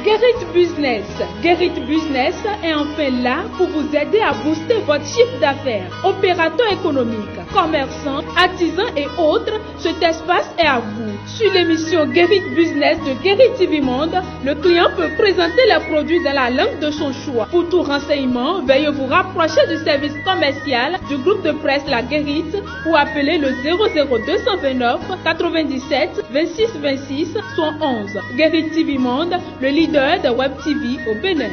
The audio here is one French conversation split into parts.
Guérit Business. Guérit Business est enfin là pour vous aider à booster votre chiffre d'affaires. Opérateurs économiques, commerçants, artisans et autres, cet espace est à vous. Sur l'émission Guérit Business de Guérit TV Monde, le client peut présenter les produits dans la langue de son choix. Pour tout renseignement, veuillez vous rapprocher du service commercial du groupe de presse La Guérite ou appeler le 00229 97 26 26 111. Guérit TV Monde, le leader de Web TV au Bénin.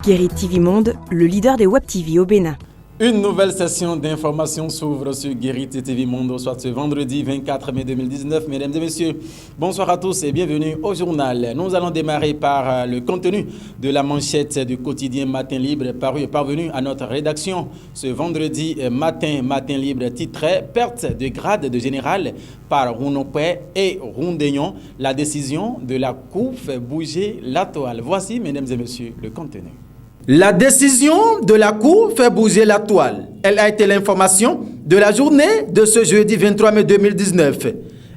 Guérit TV Monde, le leader des Web TV au Bénin. Une nouvelle session d'information s'ouvre sur Guérit TV Monde, soit ce vendredi 24 mai 2019. Mesdames et messieurs, bonsoir à tous et bienvenue au journal. Nous allons démarrer par le contenu de la manchette du quotidien Matin Libre parvenu à notre rédaction ce vendredi matin. Matin Libre titrait « Perte de grade de général par Rounopé et Rondayon. La décision de la Cour fait bouger la toile ». Voici, mesdames et messieurs, le contenu. La décision de la Cour fait bouger la toile. Elle a été l'information de la journée de ce jeudi 23 mai 2019.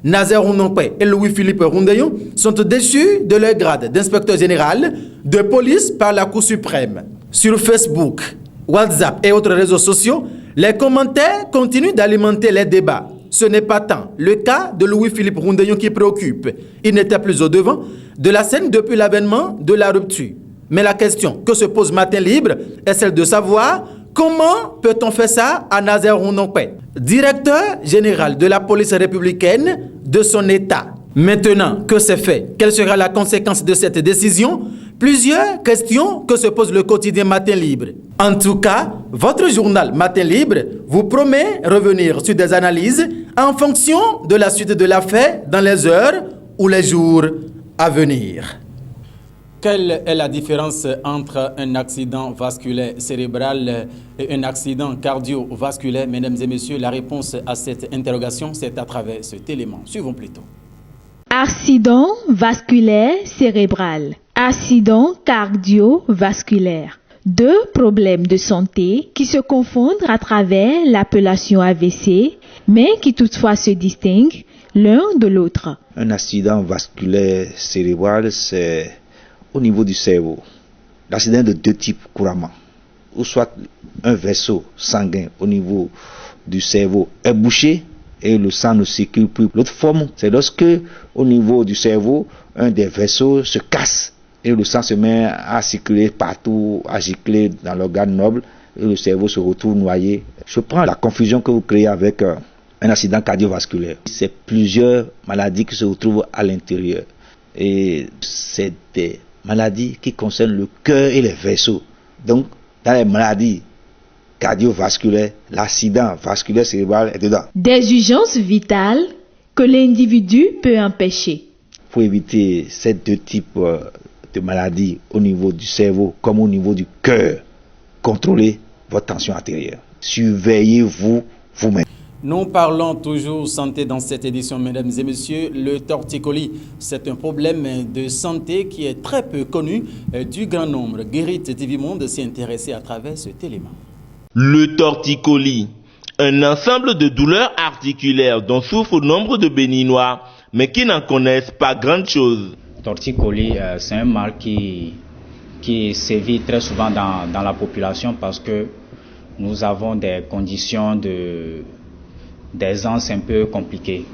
Nazer Rounompé et Louis-Philippe Rondayon sont déchus de leur grade d'inspecteur général de police par la Cour suprême. Sur Facebook, WhatsApp et autres réseaux sociaux, les commentaires continuent d'alimenter les débats. Ce n'est pas tant le cas de Louis-Philippe Rondayon qui préoccupe. Il n'était plus au devant de la scène depuis l'avènement de la rupture. Mais la question que se pose Matin Libre est celle de savoir comment peut-on faire ça à Nazer Rounompé, directeur général de la police républicaine de son État. Maintenant que c'est fait, quelle sera la conséquence de cette décision? Plusieurs questions que se pose le quotidien Matin Libre. En tout cas, votre journal Matin Libre vous promet revenir sur des analyses en fonction de la suite de l'affaire dans les heures ou les jours à venir. Quelle est la différence entre un accident vasculaire cérébral et un accident cardiovasculaire? Mesdames et messieurs, la réponse à cette interrogation, c'est à travers cet élément. Suivons plutôt. Accident vasculaire cérébral, accident cardiovasculaire. Deux problèmes de santé qui se confondent à travers l'appellation AVC, mais qui toutefois se distinguent l'un de l'autre. Un accident vasculaire cérébral, c'est au niveau du cerveau. L'accident de deux types couramment. Ou soit un vaisseau sanguin au niveau du cerveau est bouché et le sang ne circule plus. L'autre forme, c'est lorsque au niveau du cerveau, un des vaisseaux se casse et le sang se met à circuler partout, à gicler dans l'organe noble et le cerveau se retrouve noyé. Je prends la confusion que vous créez avec un accident cardiovasculaire. C'est plusieurs maladies qui se retrouvent à l'intérieur. Et c'est des maladies qui concernent le cœur et les vaisseaux. Donc, dans les maladies cardiovasculaires, l'accident vasculaire cérébral est dedans. Des urgences vitales que l'individu peut empêcher. Pour éviter ces deux types de maladies au niveau du cerveau comme au niveau du cœur, contrôlez votre tension artérielle. Surveillez-vous vous-même. Nous parlons toujours santé dans cette édition, mesdames et messieurs. Le torticolis, c'est un problème de santé qui est très peu connu du grand nombre. Guérit TV Monde s'y intéressé à travers cet élément. Le torticolis, un ensemble de douleurs articulaires dont souffrent nombre de Béninois, mais qui n'en connaissent pas grand-chose. Torticolis, c'est un mal qui sévit très souvent dans la population parce que nous avons des conditions d'aisance un peu compliquées.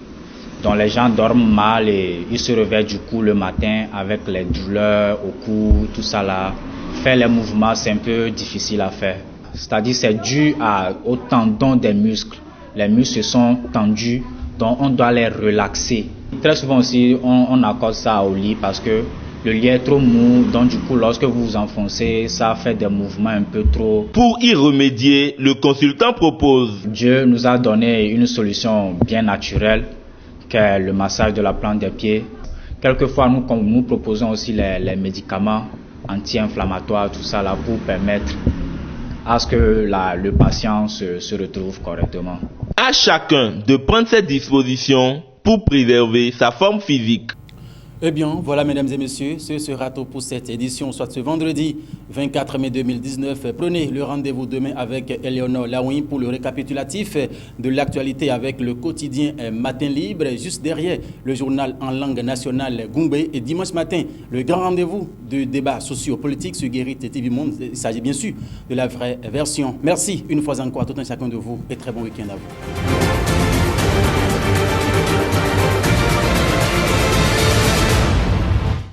Donc les gens dorment mal et ils se réveillent du coup le matin avec les douleurs au cou, tout ça là. Faire les mouvements, c'est un peu difficile à faire. C'est-à-dire c'est dû au tendon des muscles. Les muscles sont tendus, donc on doit les relaxer. Très souvent aussi, on accorde ça au lit parce que le lit est trop mou, donc du coup, lorsque vous vous enfoncez, ça fait des mouvements un peu trop. Pour y remédier, le consultant propose. Dieu nous a donné une solution bien naturelle, qui est le massage de la plante des pieds. Quelquefois, nous proposons aussi les médicaments anti-inflammatoires, tout ça là, pour permettre à ce que le patient se retrouve correctement. À chacun de prendre ses dispositions pour préserver sa forme physique. Eh bien, voilà, mesdames et messieurs, ce sera tout pour cette édition, soit ce vendredi 24 mai 2019. Prenez le rendez-vous demain avec Eleonore Laouin pour le récapitulatif de l'actualité avec le quotidien Matin Libre, juste derrière le journal en langue nationale Goumbé. Et dimanche matin, le grand rendez-vous de débat socio-politique sur Guérit TV Monde. Il s'agit bien sûr de la vraie version. Merci une fois encore à tout un chacun de vous et très bon week-end à vous.